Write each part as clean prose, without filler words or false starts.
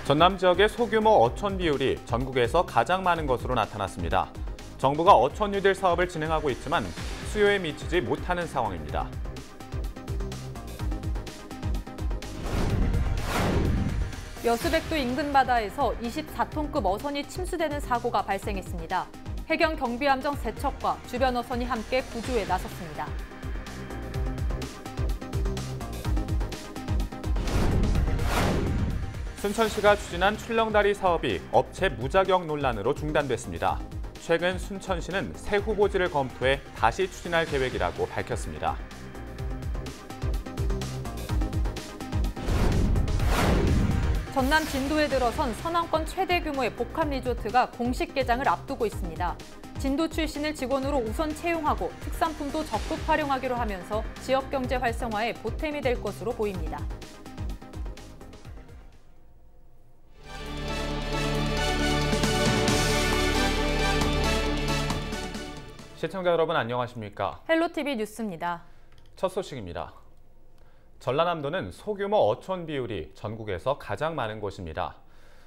전남 지역의 소규모 어촌 비율이 전국에서 가장 많은 것으로 나타났습니다. 정부가 어촌 뉴딜 사업을 진행하고 있지만 수요에 미치지 못하는 상황입니다. 여수백도 인근 바다에서 24톤급 어선이 침수되는 사고가 발생했습니다. 해경 경비함정 3척과 주변 어선이 함께 구조에 나섰습니다. 순천시가 추진한 출렁다리 사업이 업체 무자격 논란으로 중단됐습니다. 최근 순천시는 새 후보지를 검토해 다시 추진할 계획이라고 밝혔습니다. 전남 진도에 들어선 서남권 최대 규모의 복합 리조트가 공식 개장을 앞두고 있습니다. 진도 출신을 직원으로 우선 채용하고 특산품도 적극 활용하기로 하면서 지역 경제 활성화에 보탬이 될 것으로 보입니다. 시청자 여러분 안녕하십니까? 헬로티비 뉴스입니다. 첫 소식입니다. 전라남도는 소규모 어촌 비율이 전국에서 가장 많은 곳입니다.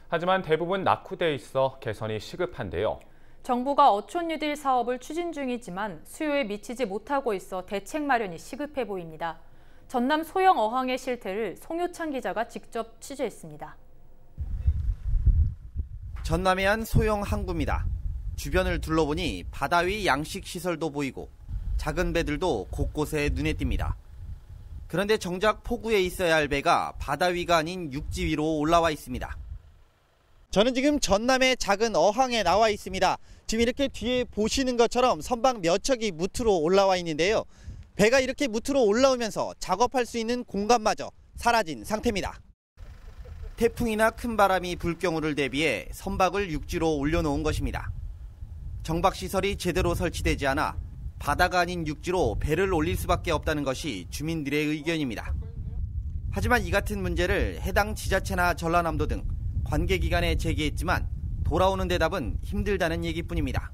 하지만 대부분 낙후돼 있어 개선이 시급한데요. 정부가 어촌 뉴딜 사업을 추진 중이지만 수요에 미치지 못하고 있어 대책 마련이 시급해 보입니다. 전남 소형 어항의 실태를 송효창 기자가 직접 취재했습니다. 전남의 한 소형 항구입니다. 주변을 둘러보니 바다 위 양식 시설도 보이고 작은 배들도 곳곳에 눈에 띕니다. 그런데 정작 포구에 있어야 할 배가 바다 위가 아닌 육지 위로 올라와 있습니다. 저는 지금 전남의 작은 어항에 나와 있습니다. 지금 이렇게 뒤에 보시는 것처럼 선박 몇 척이 무트로 올라와 있는데요. 배가 이렇게 무트로 올라오면서 작업할 수 있는 공간마저 사라진 상태입니다. 태풍이나 큰 바람이 불 경우를 대비해 선박을 육지로 올려놓은 것입니다. 정박시설이 제대로 설치되지 않아 바다가 아닌 육지로 배를 올릴 수밖에 없다는 것이 주민들의 의견입니다. 하지만 이 같은 문제를 해당 지자체나 전라남도 등 관계기관에 제기했지만 돌아오는 대답은 힘들다는 얘기뿐입니다.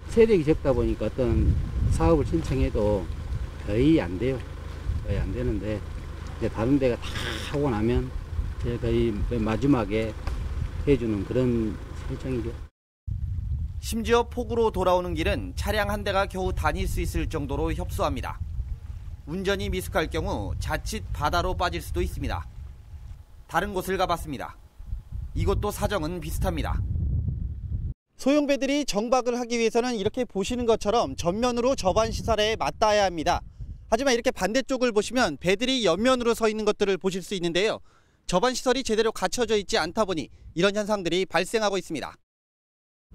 세력이 적다 보니까 어떤 사업을 신청해도 거의 안 돼요. 거의 안 되는데 이제 다른 데가 다 하고 나면 이제 거의 마지막에 해주는 그런 설정이죠. 심지어 포구로 돌아오는 길은 차량 한 대가 겨우 다닐 수 있을 정도로 협소합니다. 운전이 미숙할 경우 자칫 바다로 빠질 수도 있습니다. 다른 곳을 가봤습니다. 이곳도 사정은 비슷합니다. 소형배들이 정박을 하기 위해서는 이렇게 보시는 것처럼 전면으로 저반시설에 맞닿아야 합니다. 하지만 이렇게 반대쪽을 보시면 배들이 옆면으로 서 있는 것들을 보실 수 있는데요. 저반시설이 제대로 갖춰져 있지 않다 보니 이런 현상들이 발생하고 있습니다.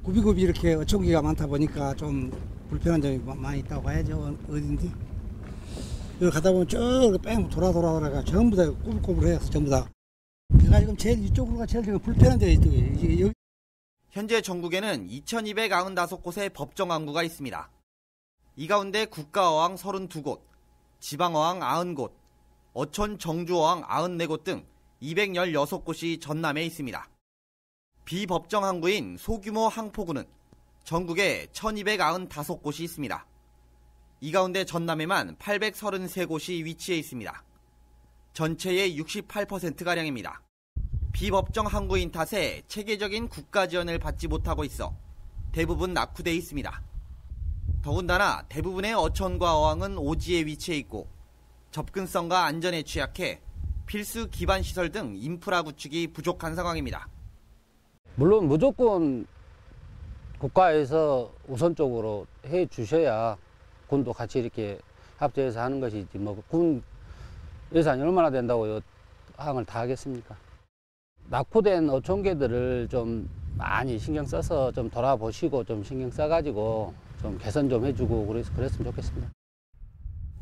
굽이굽이 이렇게 어촌기가 많다 보니까 좀 불편한 점이 많이 있다고 봐야죠. 어딘지 여기 가다 보면 쭉 뺑 돌아가 전부 다 꼬불꼬불해요. 전부 다. 제가 지금 제일 이쪽으로가 제일 지금 불편한 데 이쪽에. 현재 전국에는 2295곳의 법정항구가 있습니다. 이 가운데 국가어항 32곳, 지방어항 90곳, 어촌 정주어항 94곳 등 216곳이 전남에 있습니다. 비법정 항구인 소규모 항포구는 전국에 1295곳이 있습니다. 이 가운데 전남에만 833곳이 위치해 있습니다. 전체의 68%가량입니다. 비법정 항구인 탓에 체계적인 국가 지원을 받지 못하고 있어 대부분 낙후돼 있습니다. 더군다나 대부분의 어촌과 어항은 오지에 위치해 있고 접근성과 안전에 취약해 필수 기반시설 등 인프라 구축이 부족한 상황입니다. 물론 무조건 국가에서 우선적으로 해 주셔야 군도 같이 이렇게 합작해서 하는 것이지 뭐 군 예산이 얼마나 된다고 항을 다 하겠습니까? 낙후된 어촌계들을 좀 많이 신경 써서 좀 돌아보시고 좀 신경 써가지고 좀 개선 좀 해주고 그랬으면 좋겠습니다.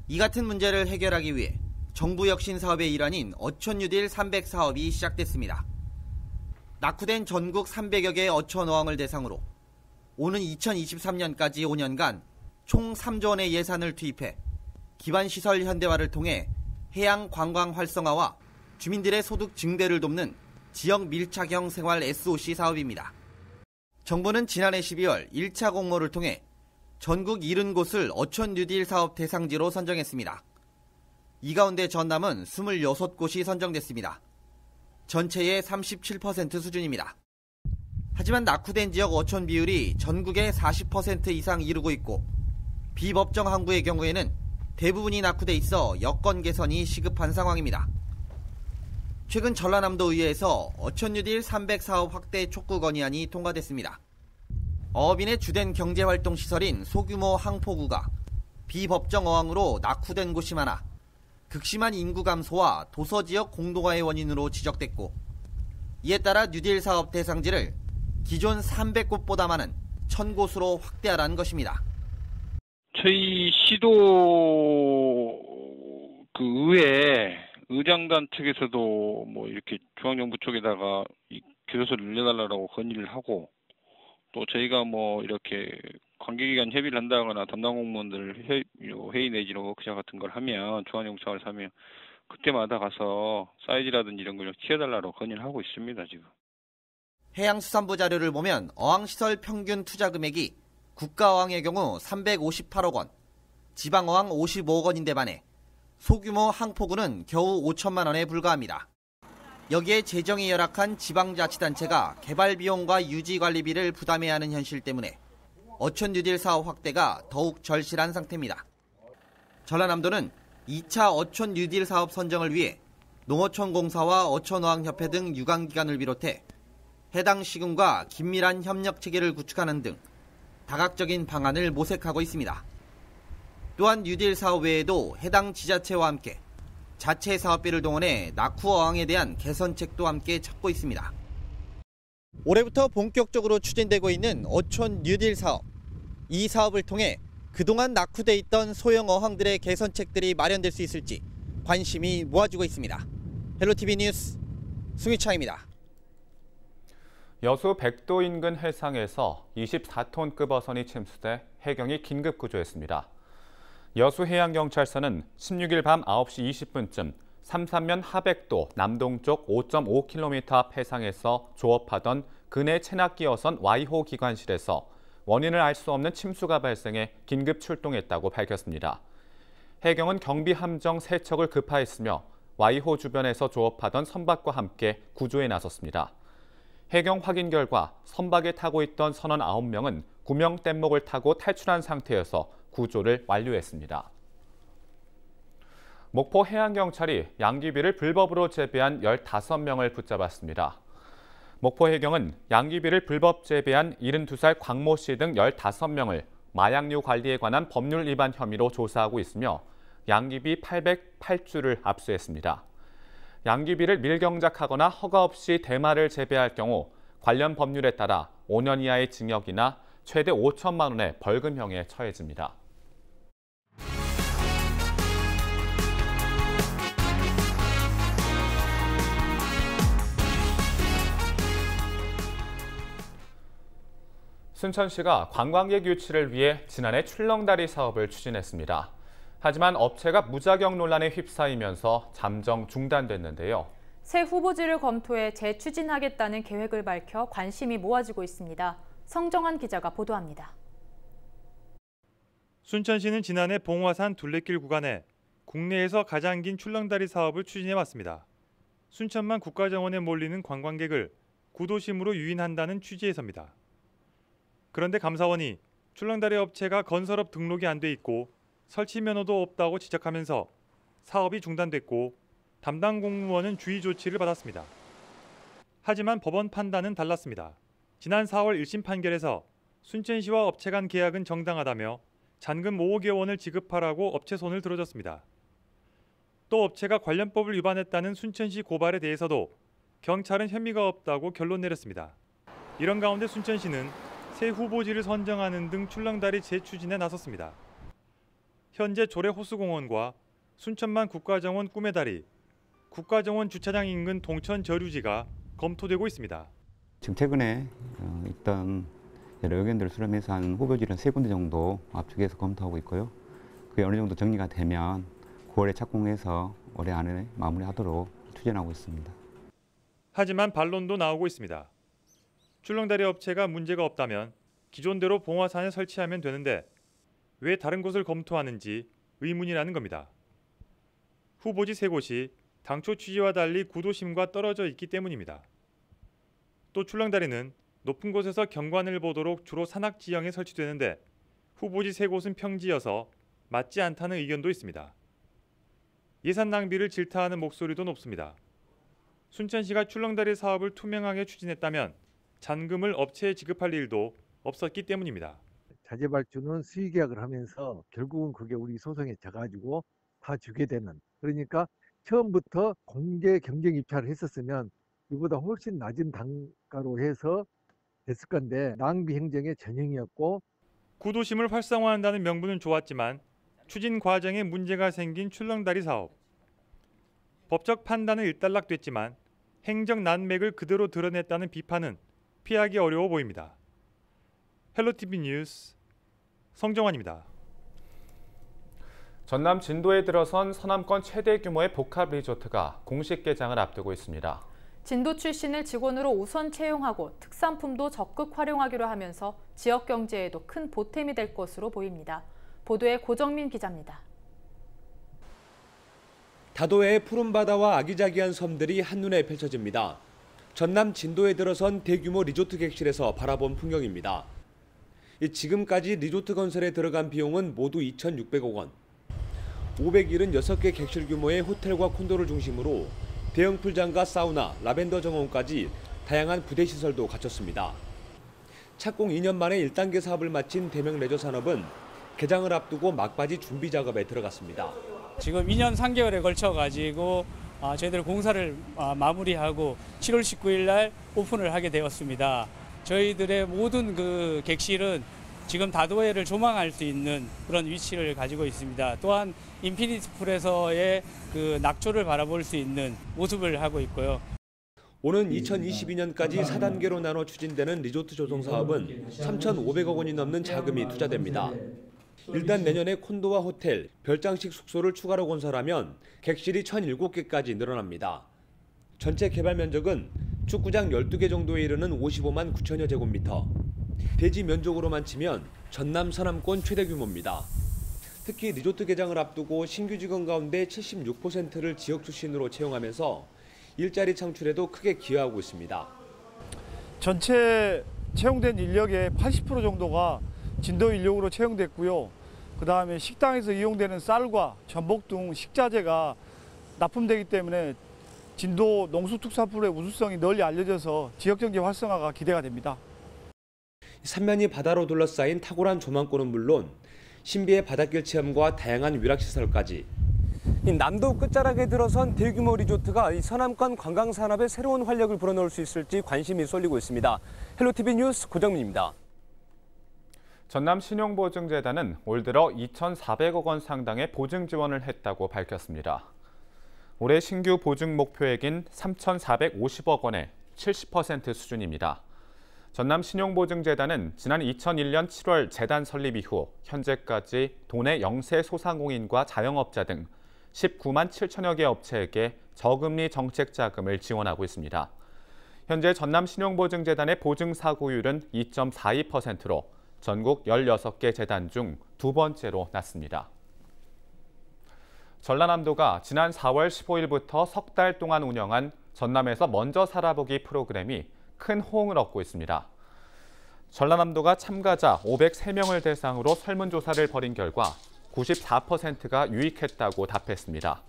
이 같은 문제를 해결하기 위해 정부 혁신 사업의 일환인 어촌 뉴딜 300 사업이 시작됐습니다. 낙후된 전국 300여 개의 어촌 어항을 대상으로 오는 2023년까지 5년간 총 3조 원의 예산을 투입해 기반시설 현대화를 통해 해양 관광 활성화와 주민들의 소득 증대를 돕는 지역 밀착형 생활 SOC 사업입니다. 정부는 지난해 12월 1차 공모를 통해 전국 70곳을 어촌 뉴딜 사업 대상지로 선정했습니다. 이 가운데 전남은 26곳이 선정됐습니다. 전체의 37% 수준입니다. 하지만 낙후된 지역 어촌 비율이 전국의 40% 이상 이루고 있고 비법정 항구의 경우에는 대부분이 낙후돼 있어 여건 개선이 시급한 상황입니다. 최근 전라남도 의회에서 어촌 뉴딜 300사업 확대 촉구 건의안이 통과됐습니다. 어업인의 주된 경제활동 시설인 소규모 항포구가 비법정 어항으로 낙후된 곳이 많아 극심한 인구 감소와 도서지역 공동화의 원인으로 지적됐고 이에 따라 뉴딜 사업 대상지를 기존 300곳보다 많은 1000곳으로 확대하라는 것입니다. 저희 시도 의회 의장단 측에서도 뭐 이렇게 중앙정부 쪽에다가 이 교도소를 늘려달라고 건의를 하고 또 저희가 뭐 이렇게 관계기관 협의를 한다거나 담당 공무원들 회의 내지는 워크숍 같은 걸 하면 중앙정부 차원에서 하면 그때마다 가서 사이즈라든지 이런 걸 키워달라고 건의를 하고 있습니다 지금. 해양수산부 자료를 보면 어항시설 평균 투자 금액이 국가어항의 경우 358억 원, 지방어항 55억 원인데 반해 소규모 항포구는 겨우 5천만 원에 불과합니다. 여기에 재정이 열악한 지방자치단체가 개발비용과 유지관리비를 부담해야 하는 현실 때문에 어촌 뉴딜 사업 확대가 더욱 절실한 상태입니다. 전라남도는 2차 어촌 뉴딜 사업 선정을 위해 농어촌공사와 어촌어항협회 등 유관기관을 비롯해 해당 시군과 긴밀한 협력 체계를 구축하는 등 다각적인 방안을 모색하고 있습니다. 또한 뉴딜 사업 외에도 해당 지자체와 함께 자체 사업비를 동원해 낙후 어항에 대한 개선책도 함께 찾고 있습니다. 올해부터 본격적으로 추진되고 있는 어촌 뉴딜 사업. 이 사업을 통해 그동안 낙후돼 있던 소형 어항들의 개선책들이 마련될 수 있을지 관심이 모아지고 있습니다. 헬로티비 뉴스 승희창입니다. 여수 백도 인근 해상에서 24톤급 어선이 침수돼 해경이 긴급 구조했습니다. 여수해양경찰서는 16일 밤 9시 20분쯤 삼산면 하백도 남동쪽 5.5km 앞 해상에서 조업하던 근해 체납기 어선 Y호 기관실에서 원인을 알 수 없는 침수가 발생해 긴급 출동했다고 밝혔습니다. 해경은 경비함정 3척을 급파했으며 Y호 주변에서 조업하던 선박과 함께 구조에 나섰습니다. 해경 확인 결과 선박에 타고 있던 선원 9명은 구명 뗏목을 타고 탈출한 상태여서 구조를 완료했습니다. 목포 해양경찰이 양귀비를 불법으로 재배한 15명을 붙잡았습니다. 목포 해경은 양귀비를 불법 재배한 72살 광모 씨 등 15명을 마약류 관리에 관한 법률 위반 혐의로 조사하고 있으며 양귀비 808주를 압수했습니다. 양귀비를 밀경작하거나 허가 없이 대마를 재배할 경우 관련 법률에 따라 5년 이하의 징역이나 최대 5천만 원의 벌금형에 처해집니다. 순천시가 관광객 유치를 위해 지난해 출렁다리 사업을 추진했습니다. 하지만 업체가 무자격 논란에 휩싸이면서 잠정 중단됐는데요. 새 후보지를 검토해 재추진하겠다는 계획을 밝혀 관심이 모아지고 있습니다. 성정환 기자가 보도합니다. 순천시는 지난해 봉화산 둘레길 구간에 국내에서 가장 긴 출렁다리 사업을 추진해왔습니다. 순천만 국가정원에 몰리는 관광객을 구도심으로 유인한다는 취지에서입니다. 그런데 감사원이 출렁다리 업체가 건설업 등록이 안 돼 있고 설치 면허도 없다고 지적하면서 사업이 중단됐고 담당 공무원은 주의 조치를 받았습니다. 하지만 법원 판단은 달랐습니다. 지난 4월 1심 판결에서 순천시와 업체 간 계약은 정당하다며 잔금 5억여 원을 지급하라고 업체 손을 들어줬습니다. 또 업체가 관련법을 위반했다는 순천시 고발에 대해서도 경찰은 혐의가 없다고 결론 내렸습니다. 이런 가운데 순천시는 새 후보지를 선정하는 등 출렁다리 재추진에 나섰습니다. 현재 조례호수공원과 순천만 국가정원 꿈의 다리, 국가정원 주차장 인근 동천 저류지가 검토되고 있습니다. 지금 최근에 있던 여러 의견들을 수렴해서 한 후보지를 3군데 정도 압축해서 검토하고 있고요. 그게 어느 정도 정리가 되면 9월에 착공해서 올해 안에 마무리하도록 추진하고 있습니다. 하지만 반론도 나오고 있습니다. 출렁다리 업체가 문제가 없다면 기존대로 봉화산에 설치하면 되는데 왜 다른 곳을 검토하는지 의문이라는 겁니다. 후보지 3곳이 당초 취지와 달리 구도심과 떨어져 있기 때문입니다. 또 출렁다리는 높은 곳에서 경관을 보도록 주로 산악 지형에 설치되는데 후보지 3곳은 평지여서 맞지 않다는 의견도 있습니다. 예산 낭비를 질타하는 목소리도 높습니다. 순천시가 출렁다리 사업을 투명하게 추진했다면 잔금을 업체에 지급할 일도 없었기 때문입니다. 자재발주는 수의계약을 하면서 결국은 그게 우리 소송에 져가지고 다 주게 되는, 그러니까 처음부터 공개 경쟁 입찰을 했었으면 이보다 훨씬 낮은 단가로 해서 됐을 건데 낭비 행정의 전형이었고, 구도심을 활성화한다는 명분은 좋았지만 추진 과정에 문제가 생긴 출렁다리 사업. 법적 판단은 일단락됐지만 행정 난맥을 그대로 드러냈다는 비판은 피하기 어려워 보입니다. 헬로티비 뉴스 성정환입니다. 전남 진도에 들어선 서남권 최대 규모의 복합 리조트가 공식 개장을 앞두고 있습니다. 진도 출신을 직원으로 우선 채용하고 특산품도 적극 활용하기로 하면서 지역 경제에도 큰 보탬이 될 것으로 보입니다. 보도에 고정민 기자입니다. 다도해의 푸른 바다와 아기자기한 섬들이 한눈에 펼쳐집니다. 전남 진도에 들어선 대규모 리조트 객실에서 바라본 풍경입니다. 지금까지 리조트 건설에 들어간 비용은 모두 2,600억 원. 576개 객실 규모의 호텔과 콘도를 중심으로 대형 풀장과 사우나, 라벤더 정원까지 다양한 부대 시설도 갖췄습니다. 착공 2년 만에 1단계 사업을 마친 대명 레저 산업은 개장을 앞두고 막바지 준비 작업에 들어갔습니다. 지금 2년 3개월에 걸쳐가지고 저희들 공사를 마무리하고 7월 19일 날 오픈을 하게 되었습니다. 저희들의 모든 그 객실은 지금 다도해를 조망할 수 있는 그런 위치를 가지고 있습니다. 또한 인피니티 풀에서의 그 낙조를 바라볼 수 있는 모습을 하고 있고요. 오는 2022년까지 4단계로 나눠 추진되는 리조트 조성 사업은 3,500억 원이 넘는 자금이 투자됩니다. 일단 내년에 콘도와 호텔, 별장식 숙소를 추가로 건설하면 객실이 1,007개까지 늘어납니다. 전체 개발 면적은 축구장 12개 정도에 이르는 55만 9천여 제곱미터. 대지 면적으로만 치면 전남 서남권 최대 규모입니다. 특히 리조트 개장을 앞두고 신규 직원 가운데 76%를 지역 출신으로 채용하면서 일자리 창출에도 크게 기여하고 있습니다. 전체 채용된 인력의 80% 정도가 진도 인력으로 채용됐고요. 그다음에 식당에서 이용되는 쌀과 전복 등 식자재가 납품되기 때문에 진도 농수특산품의 우수성이 널리 알려져서 지역경제 활성화가 기대가 됩니다. 삼면이 바다로 둘러싸인 탁월한 조망권은 물론 신비의 바닷길 체험과 다양한 위락시설까지. 남도 끝자락에 들어선 대규모 리조트가 이 서남권 관광산업에 새로운 활력을 불어넣을 수 있을지 관심이 쏠리고 있습니다. 헬로티비 뉴스 고정민입니다. 전남신용보증재단은 올 들어 2,400억 원 상당의 보증 지원을 했다고 밝혔습니다. 올해 신규 보증 목표액인 3,450억 원의 70% 수준입니다. 전남신용보증재단은 지난 2001년 7월 재단 설립 이후 현재까지 도내 영세 소상공인과 자영업자 등 19만 7천여 개 업체에게 저금리 정책 자금을 지원하고 있습니다. 현재 전남신용보증재단의 보증 사고율은 2.42%로 전국 16개 재단 중 두 번째로 낮습니다. 전라남도가 지난 4월 15일부터 석 달 동안 운영한 전남에서 먼저 살아보기 프로그램이 큰 호응을 얻고 있습니다. 전라남도가 참가자 503명을 대상으로 설문조사를 벌인 결과 94%가 유익했다고 답했습니다.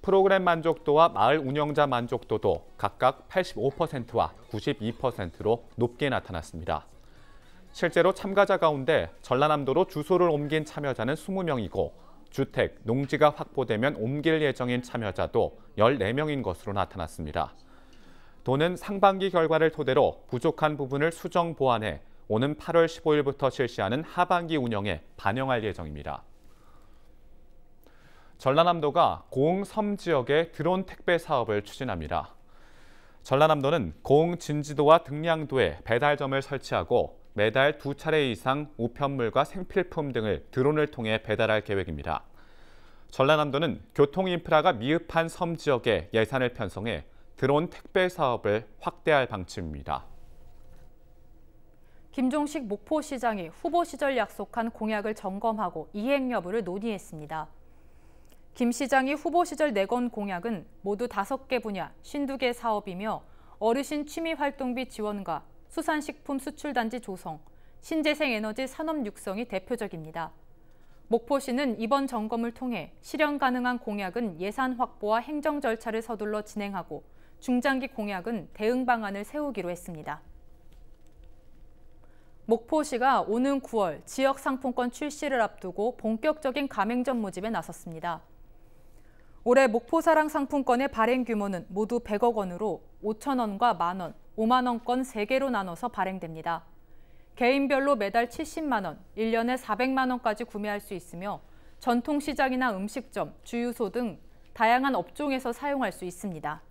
프로그램 만족도와 마을 운영자 만족도도 각각 85%와 92%로 높게 나타났습니다. 실제로 참가자 가운데 전라남도로 주소를 옮긴 참여자는 20명이고 주택, 농지가 확보되면 옮길 예정인 참여자도 14명인 것으로 나타났습니다. 도는 상반기 결과를 토대로 부족한 부분을 수정 보완해 오는 8월 15일부터 실시하는 하반기 운영에 반영할 예정입니다. 전라남도가 고흥 섬 지역의 드론 택배 사업을 추진합니다. 전라남도는 고흥 진지도와 등량도에 배달점을 설치하고 매달 2차례 이상 우편물과 생필품 등을 드론을 통해 배달할 계획입니다. 전라남도는 교통 인프라가 미흡한 섬 지역에 예산을 편성해 드론 택배 사업을 확대할 방침입니다. 김종식 목포시장이 후보 시절 약속한 공약을 점검하고 이행 여부를 논의했습니다. 김 시장이 후보 시절 내건 공약은 모두 5개 분야 52개 사업이며 어르신 취미활동비 지원과 수산식품 수출단지 조성, 신재생에너지 산업 육성이 대표적입니다. 목포시는 이번 점검을 통해 실현 가능한 공약은 예산 확보와 행정 절차를 서둘러 진행하고 중장기 공약은 대응 방안을 세우기로 했습니다. 목포시가 오는 9월 지역 상품권 출시를 앞두고 본격적인 가맹점 모집에 나섰습니다. 올해 목포사랑 상품권의 발행 규모는 모두 100억 원으로 5천 원과 만 원, 5만 원권 3개로 나눠서 발행됩니다. 개인별로 매달 70만 원, 1년에 400만 원까지 구매할 수 있으며 전통시장이나 음식점, 주유소 등 다양한 업종에서 사용할 수 있습니다.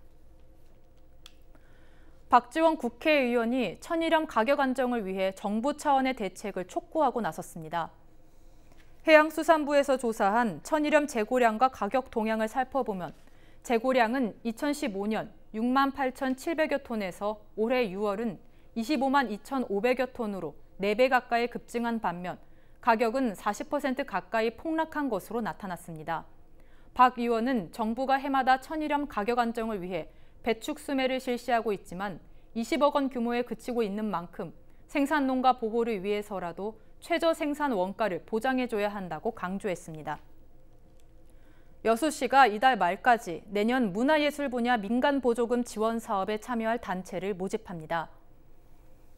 박지원 국회의원이 천일염 가격 안정을 위해 정부 차원의 대책을 촉구하고 나섰습니다. 해양수산부에서 조사한 천일염 재고량과 가격 동향을 살펴보면 재고량은 2015년 6만 8,700여 톤에서 올해 6월은 25만 2,500여 톤으로 4배 가까이 급증한 반면 가격은 40% 가까이 폭락한 것으로 나타났습니다. 박 의원은 정부가 해마다 천일염 가격 안정을 위해 배축 수매를 실시하고 있지만 20억 원 규모에 그치고 있는 만큼 생산농가 보호를 위해서라도 최저 생산 원가를 보장해줘야 한다고 강조했습니다. 여수시가 이달 말까지 내년 문화예술 분야 민간 보조금 지원 사업에 참여할 단체를 모집합니다.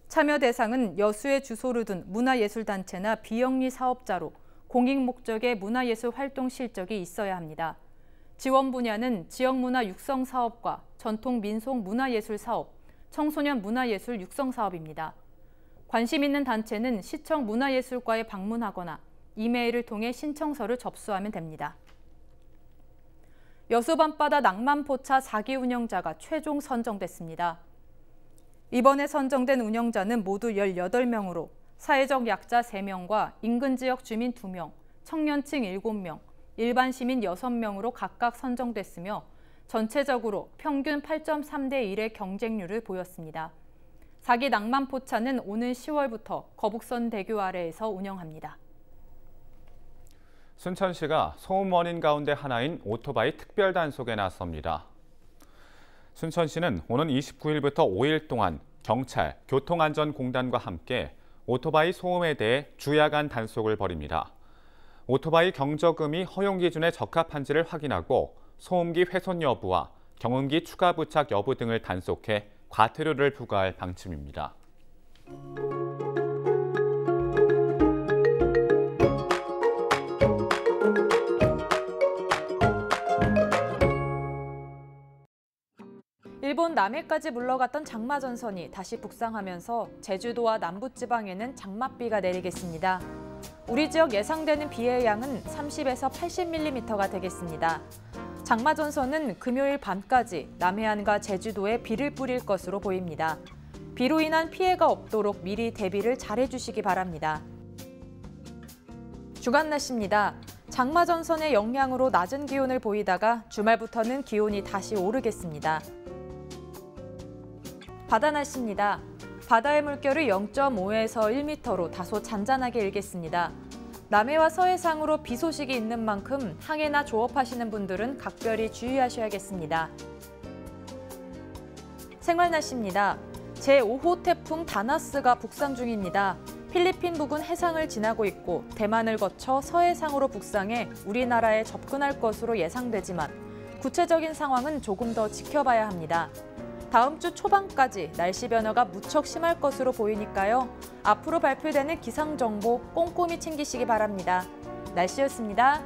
참여 대상은 여수에 주소를 둔 문화예술단체나 비영리 사업자로 공익 목적의 문화예술 활동 실적이 있어야 합니다. 지원 분야는 지역문화 육성 사업과 전통 민속 문화예술 사업, 청소년 문화예술 육성 사업입니다. 관심 있는 단체는 시청 문화예술과에 방문하거나 이메일을 통해 신청서를 접수하면 됩니다. 여수 밤바다 낭만포차 4기 운영자가 최종 선정됐습니다. 이번에 선정된 운영자는 모두 18명으로 사회적 약자 3명과 인근 지역 주민 2명, 청년층 7명, 일반 시민 6명으로 각각 선정됐으며 전체적으로 평균 8.3대 1의 경쟁률을 보였습니다. 4기 낭만포차는 오는 10월부터 거북선 대교 아래에서 운영합니다. 순천시가 소음 원인 가운데 하나인 오토바이 특별 단속에 나섭니다. 순천시는 오는 29일부터 5일 동안 경찰, 교통안전공단과 함께 오토바이 소음에 대해 주야간 단속을 벌입니다. 오토바이 경적음이 허용 기준에 적합한지를 확인하고 소음기 훼손 여부와 경운기 추가 부착 여부 등을 단속해 과태료를 부과할 방침입니다. 일본 남해까지 물러갔던 장마전선이 다시 북상하면서 제주도와 남부지방에는 장맛비가 내리겠습니다. 우리 지역 예상되는 비의 양은 30에서 80mm가 되겠습니다. 장마전선은 금요일 밤까지 남해안과 제주도에 비를 뿌릴 것으로 보입니다. 비로 인한 피해가 없도록 미리 대비를 잘해주시기 바랍니다. 주간 날씨입니다. 장마전선의 영향으로 낮은 기온을 보이다가 주말부터는 기온이 다시 오르겠습니다. 바다 날씨입니다. 바다의 물결이 0.5에서 1m로 다소 잔잔하게 일겠습니다. 남해와 서해상으로 비 소식이 있는 만큼 항해나 조업하시는 분들은 각별히 주의하셔야겠습니다. 생활 날씨입니다. 제5호 태풍 다나스가 북상 중입니다. 필리핀 부근 해상을 지나고 있고 대만을 거쳐 서해상으로 북상해 우리나라에 접근할 것으로 예상되지만 구체적인 상황은 조금 더 지켜봐야 합니다. 다음 주 초반까지 날씨 변화가 무척 심할 것으로 보이니까요. 앞으로 발표되는 기상정보 꼼꼼히 챙기시기 바랍니다. 날씨였습니다.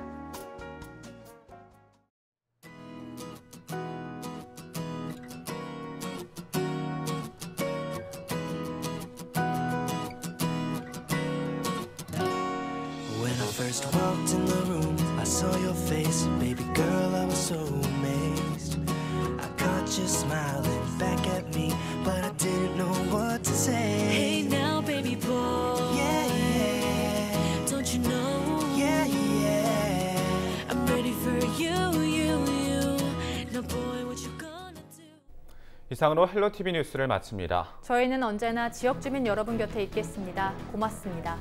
When I first walked in the room, I saw your face, baby girl, I was so amazed. I caught you smiling back at me, but I didn't know what to say. Hey now, baby boy. Yeah, yeah. Don't you know? Yeah, yeah. I'm ready for you. Now, boy, what you gonna do? 이상으로 헬로티비 뉴스를 마칩니다. 저희는 언제나 지역 주민 여러분 곁에 있겠습니다. 고맙습니다.